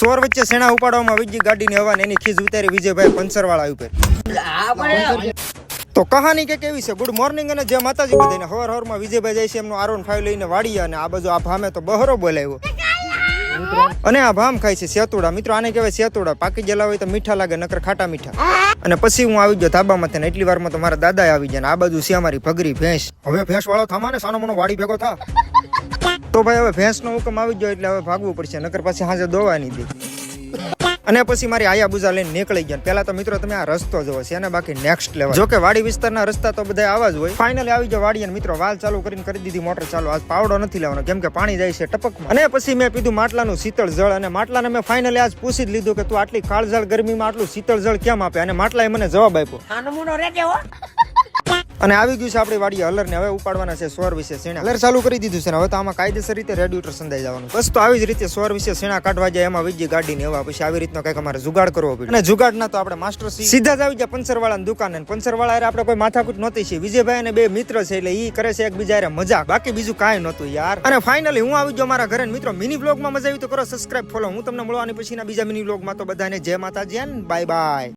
સોર વચ્ચે સેણા ઉપાડવામાં આવી ગઈ ગાડીની હવા ને એની ખીજ ઉતારી વિજયભાઈ પંચર વાળા ઉપર. તો કહાની કે કેવી છે? ગુડ મોર્નિંગ અને જય માતાજી બધાને. હવારમાં વિજયભાઈ જાય છે એમનો R15 લઈને વાડી, અને આ બાજુ આ ભામે તો બહરો બોલાવ્યો અને આ ભામ ખાય છે સેતુડા. મિત્રો આને કહેવાય સેતુડા. પાકી ગયેલા હોય તો મીઠા લાગે, નકર ખાટા મીઠા. અને પછી હું આવી ગયો ધાબામાં, ને એટલી વારમાં તો મારા દાદા આવી જાય. આ બાજુ છે અમારી ભગરી ભેંસ. હવે ભેંસ વાળો થામા ને સાનો મનો વાડી ભેગો થા. તો ભાઈ હવે ભેંસ નો હુકમ આવી ગયો એટલે હવે ભાગવું પડશે, નકર પછી હાજે દોવાની દે. અને પછી મારી આયા બુજા લઈને નીકળી ગયા. પેલા તો મિત્રો તમે આ રસ્તો જોવો છે, અને બાકી નેક્સ્ટ લેવલ. જો કે વાડી વિસ્તારના રસ્તા તો બધા આવા જ હોય. ફાઇનલી આવી જાવ વાડી, અને મિત્રો વાલ ચાલુ કરીને કરી દીધી મોટર ચાલુ. આજ પાવડો નથી લેવાનો, કેમ કે પાણી જાય છે ટપકમાં. અને પછી મેં પીધું માટલાનું શીતળ જળ, અને માટલાને મેં ફાઇનલી આજ પૂછી જ લીધું કે તું આટલી કાળઝાળ ગરમીમાં આટલું શીતળ જળ કેમ આપે, અને માટલાએ મને જવાબ આપ્યો. અને આવી ગયું છે આપણી વાડી હલર ને. હવે ઉપાડવાના છે સોર વિશે સેણા. હલર ચાલુ કરી દીધું છે ને. હવે તો આમાં કાયદેસર રીતે રેડ્યુટર સંધાઈ જવાનું. બસ તો આવી જ રીતે સોર વિશે સેણા કાઢવા જાય એમાં વીજી ગાડીની હવા. પછી આવી રીતનો કંઈક અમારે જુગાડ કરવો પડે. અને જુગાડ ના તો આપણે માસ્ટર સીધા જ આવી જાય પંચર વાળાની દુકાને. પંચર વાળા આપણે કોઈ માથાકૂટ નહોતી છે. વિજયભાઈ અને બે મિત્ર છે એટલે ઈ કરે છે એકબીજા હારે મજાક, બાકી બીજું કાંઈ નહોતું યાર. અને ફાઇનલી હું આવી ગયો મારા ઘરે. મિત્રો મિની વ્લોગમાં મજા આવી તો કરો સબસ્ક્રાઇબ, ફોલો. હું તમને મળવાની પછીના બીજા મિની વ્લોગમાં. તો બધાને જય માતાજી, બાય બાય.